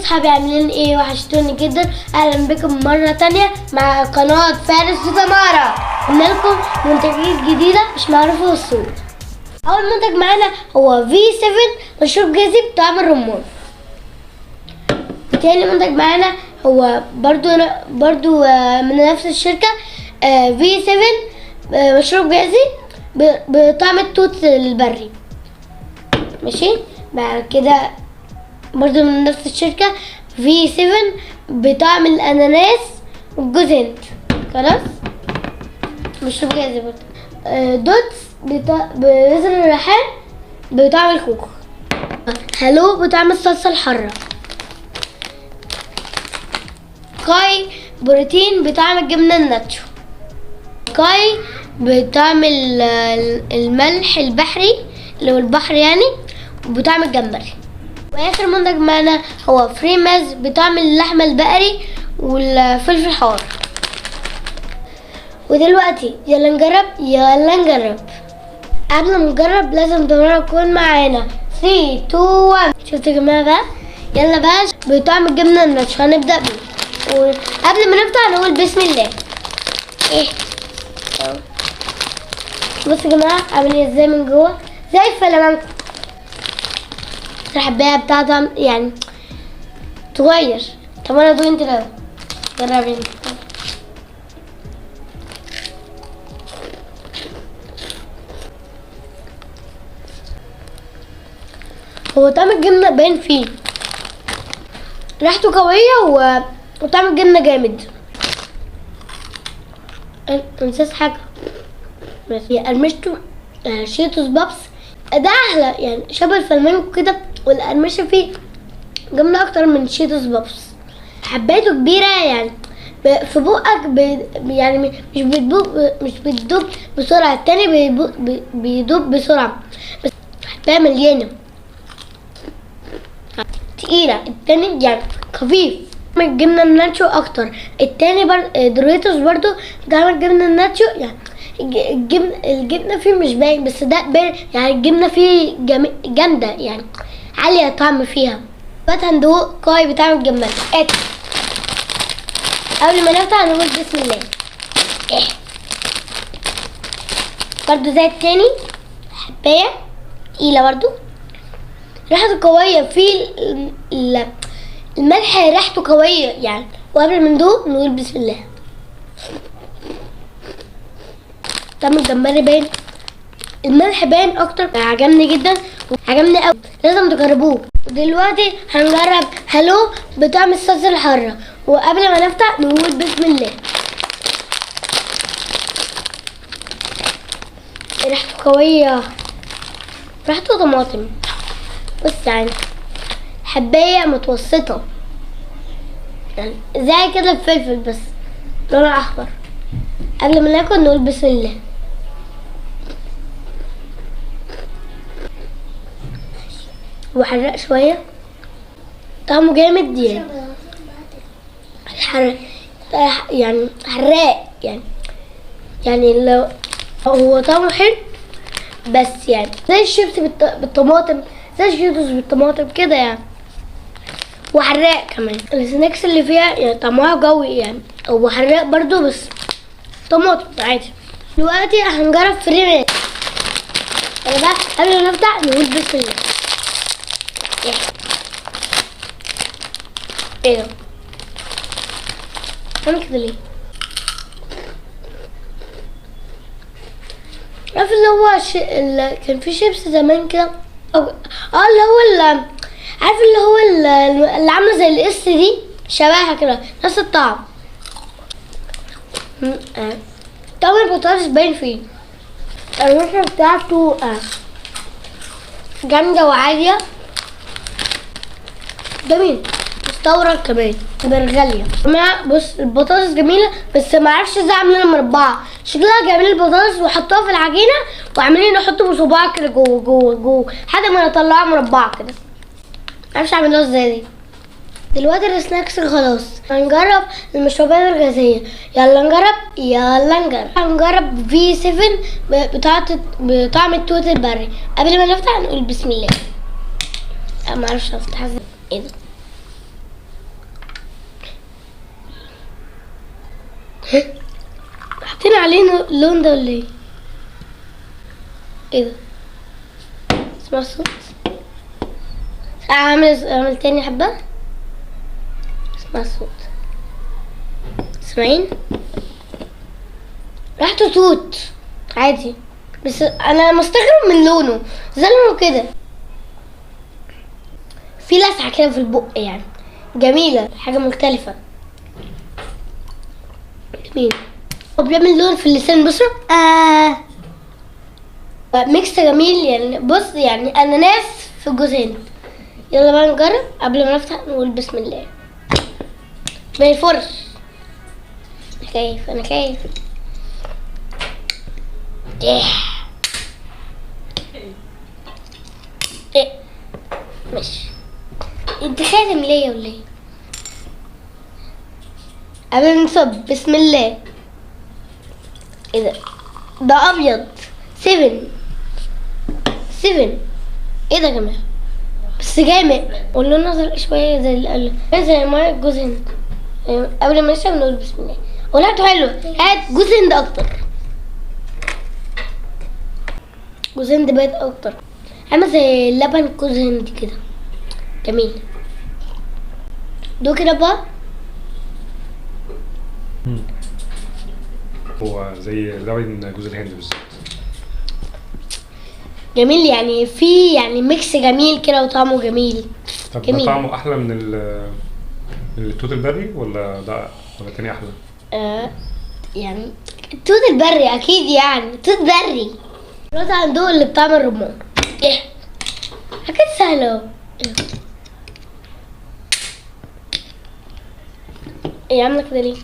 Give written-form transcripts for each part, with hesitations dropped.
صحابي عاملين ايه؟ وحشتوني جدا. اهلا بكم مرة تانية مع قناة فارس وتمارا. قلنا لكم منتجات جديدة مش معروفة في السوق. اول منتج معانا هو V7 مشروب غازي بطعم الرمان. تاني منتج معانا هو برضو من نفس الشركة V7 مشروب غازي بطعم التوت البري. ماشي. بعد كده برضو من نفس الشركة V7 بطعم الأناناس والجوز هند. خلاص مشروب غازي برضو. دوتس بذر الريحان بطعم الكوكو. هالو بطعم الصلصة الحارة. كاي بروتين بطعم الجبنة الناتشو. كاي بطعم الملح البحري اللي هو البحر يعني بطعم الجمبري. واخر منتج معنا هو فريماز بطعم اللحمة البقري والفلفل الحار. ودلوقتي يلا نجرب. قبل ما نجرب لازم تمارا تكون معانا. 3 2 1. شفتوا يا جماعه بقى؟ يلا بقى بطعم الجبنه الناتشو هنبدا بيه. وقبل ما نفتح نقول بسم الله. بصوا يا جماعه عامل ازاي من جوه زي الفلامنكو. الحبايه بتاعتها يعني تغير. تمارا دوقي انت الاول. جربي انت. هو طعم الجبنة باين فيه، ريحته قوية وطعم الجبنة جامد. منساش حاجة بس قرمشته شيتوس بابس ده احلى يعني شبه الفلامنكو كده، والقرمشة فيه جبنة اكتر من شيتوس بابس. حبايته كبيرة يعني في بقك يعني مش بتدوب بسرعة. التاني بيدوب بسرعة بس حباية مليانة تقيلة. التاني يعني خفيف. الجبنة الناتشو اكتر. التاني دوريتوس برضو ده الجبنة الناتشو يعني الجبنة فيه مش باين بس ده باين يعني الجبنة فيه جامدة يعني عالية طعم فيها. دلوقتي هندوق كاي بتاع الجمال. قبل ما نفتح نقول بسم الله. برضو زي التاني حباية تقيلة برضو ريحته قوية. في الملح ريحته قوية يعني. وقبل ما ندوق نقول بسم الله. طعم الجمبري باين، الملح باين اكتر. عجبني جدا عجبني قوي، لازم تجربوه. ودلوقتي هنجرب هالو بطعم الصلصة الحارة. وقبل ما نفتح نقول بسم الله. ريحته قوية، ريحته طماطم بس يعني حباية متوسطة يعني زي كده الفلفل بس لونها احمر. قبل ما ناكل نقول بسم الله. وحرق شوية طعمه جامد يعني حراق يعني لو هو طعمه حلو بس يعني زي الشيبس بالطماطم، زي الشيتوس بالطماطم كده يعني. وحراق كمان. السناكس اللي فيها يعني طعمها قوي يعني هو حراق برضو بس طماطم عادي. دلوقتي هنجرب فريماز. يلا بقى قبل ما نفتح نقول بسم الله. ايه ده؟ عامل كده ليه؟ عارف اللي هو كان في شيبس زمان كده اللي هو عارف اللي هو اللي عامله زي الاس دي شبهها كده نفس الطعم. طعم البطاطس باين فيه. الريحة بتاعته جامدة وعالية. جميل مستورد كمان غالية. بص البطاطس جميلة بس ما اعرفش ازاي عاملينها مربعة. شكلها جايبين البطاطس وحطوها في العجينة وعاملين يحطوا بصباع كده جوه لحد ما يطلعوها مربعة كده. معرفش اعملوها ازاي دي. دلوقتي السناكس خلاص هنجرب المشروبات الغازية. يلا نجرب. هنجرب V7 بطعم التوت البري. قبل ما نفتح نقول بسم الله. ما اعرفش افتح ازاي. ايه ده؟ حاطين عليه اللون ده ولا ايه؟ ايه ده؟ اسمع الصوت. اعمل تاني حبة. اسمع الصوت. سامعين؟ ريحته توت عادي، بس انا مستغرب من لونه، زي لونه كده في لسعة كده في البق، يعني جميلة، حاجة مختلفة. جميل. وبيعمل لون في اللسان. بصوا ميكس جميل يعني. بص يعني اناناس في جوز هند. يلا بقى نجرب. قبل ما نفتح نقول بسم الله. ما يفرش. انا خايف. ايه ماشي. انت خاتم ليا ولا ايه؟ قبل ما نصب بسم الله. ايه ده ابيض. 7. ايه ده يا جماعه؟ بس جامد واللون ازرق شويه زي ما جوز هند. قبل ما نشرب نقول بسم الله. وريحته حلوه. هات جوز هند اكتر. جوز هند بيت اكتر، عامل زي لبن جوز هند كده. جميل. دو كده بقى. هو زي لبن جوز الهند بالظبط. جميل يعني في يعني ميكس جميل كده وطعمه جميل. طب جميل. ده طعمه احلى من التوت البري ولا ده ولا تاني احلى؟ يعني توت البري اكيد، يعني توت بري. دلوقتي هندوق اللي بطعم الرمان. ايه اكيد سهله اهو. ايه عامله كده ليه؟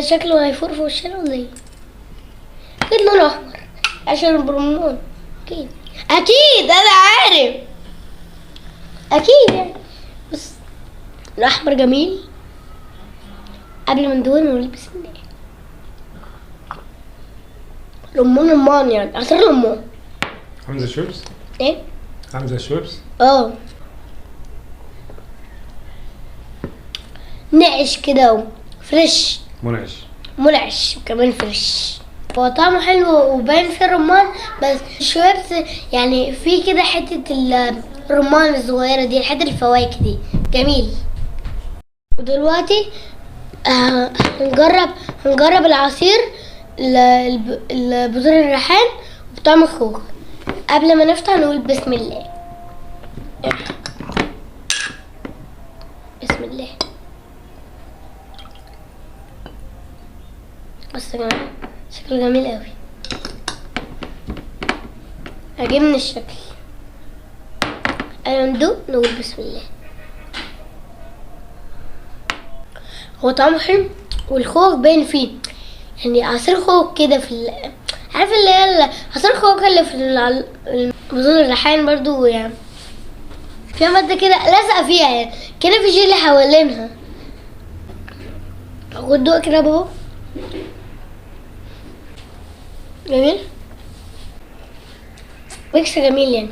شكله هيفور في وشنا ولا ايه؟ اكيد لونه احمر عشان البرمان. اكيد انا عارف اكيد يعني. بس الاحمر جميل. قبل ما ندوق نقول بسم الله. رمان يعني عصير رمان. عامل زي الشويبس؟ ايه؟ عامل زي الشويبس؟ نعش كده فريش. منعش وكمان فريش. هو طعمه حلو وباين فيه الرمان، بس الشويبس يعني في كده حتة الرمان الصغيرة دي، حتة الفواكه دي. جميل. ودلوقتي هنجرب العصير البذور الريحان وطعم الخوخ. قبل ما نفتح نقول بسم الله. بسم الله. بص يا جماعه شكله جميل قوي، عجبني الشكل. ندوق نقول بسم الله. هو طعمه حلو والخوخ باين فيه، يعني عصير خوخ كده في عارف اللي هي عصير خوخ اللي في البذور الريحان برضو، يعني فيها مادة كده لازقة فيها، يعني كده في جيلي حوالينها. خد دوق كده بابا. جميل. ميكس جميل يعني،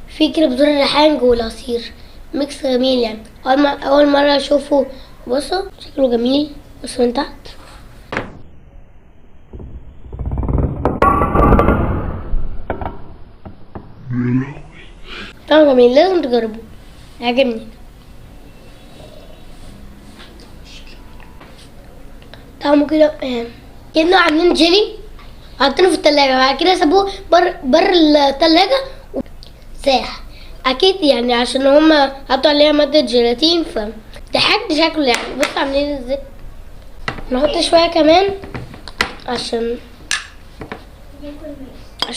في كده بذور الريحان جوه العصير. ميكس جميل يعني. أول مرة أشوفه. بصوا شكله جميل. بصوا من تحت. طعمه جميل، لازم تجربوه، عجبني. طعمه كده كأنه عاملين جيلي حاطينه في التلاجة، بعد كده سابوه بر التلاجة ساح. اكيد يعني عشان هما حطوا عليها مادة جيلاتين، ده حاجة شكله يعني. بصوا عاملين ازاي. نحط شوية كمان عشان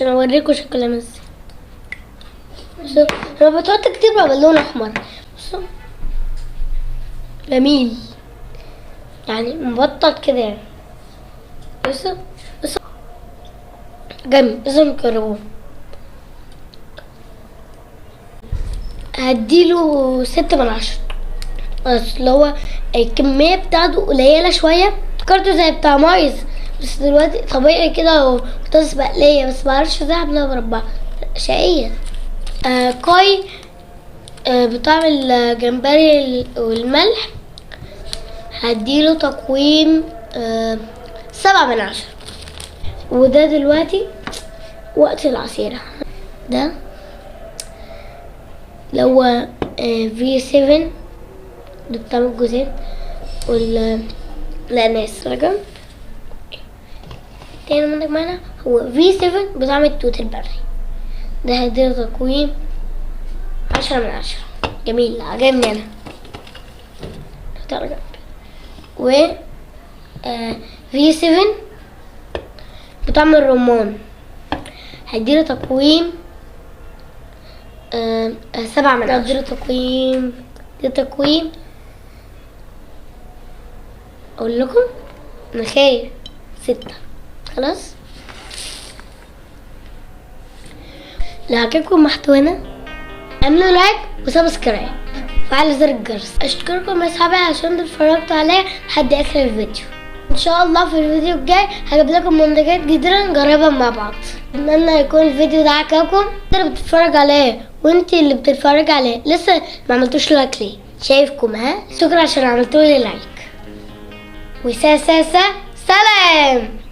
اوريكم شكله عامل ازاي. بصوا لما بتحط كتير بقى باللون احمر. بصوا جميل يعني، مبطط كده يعني. بصوا جميل، لازم تجربوه. هديله 6/10. بس اللي هو الكمية بتاعته قليلة شوية، فكرته زي بتاع مايز، بس دلوقتي طبيعي كده وبطاطس مقلية، بس معرفش ازاي اعملها مربعة شقية. كوي بطعم الجمبري والملح. هديله تقويم 7/10. وده دلوقتي وقت العصيرة. ده لو V7 ده بتاع الجوزين والأناناس. رقم تاني منك معانا هو V7 بطعم التوت البري. ده هديله تقويم 10/10. جميل، عجبني أنا. و V7 بطعم الرمان، هديله تقويم 7/10. هديله تقويم اقول لكم انا خايف 6. خلاص. لو عجبكم محتوانا اعملوا لايك وسبسكرايب وفعلوا زر الجرس. اشكركم يا اصحابي عشان اتفرجتوا عليا لحد اخر الفيديو. ان شاء الله في الفيديو الجاي هجيب لكم منتجات جديده نجربها مع بعض. اتمنى يكون الفيديو ده عجبكم. انت اللي بتتفرج عليه وانت اللي بتتفرج عليه لسه ما عملتوش لايك ليه؟ شايفكم شكرا عشان عملتوا لي لايك. سلام.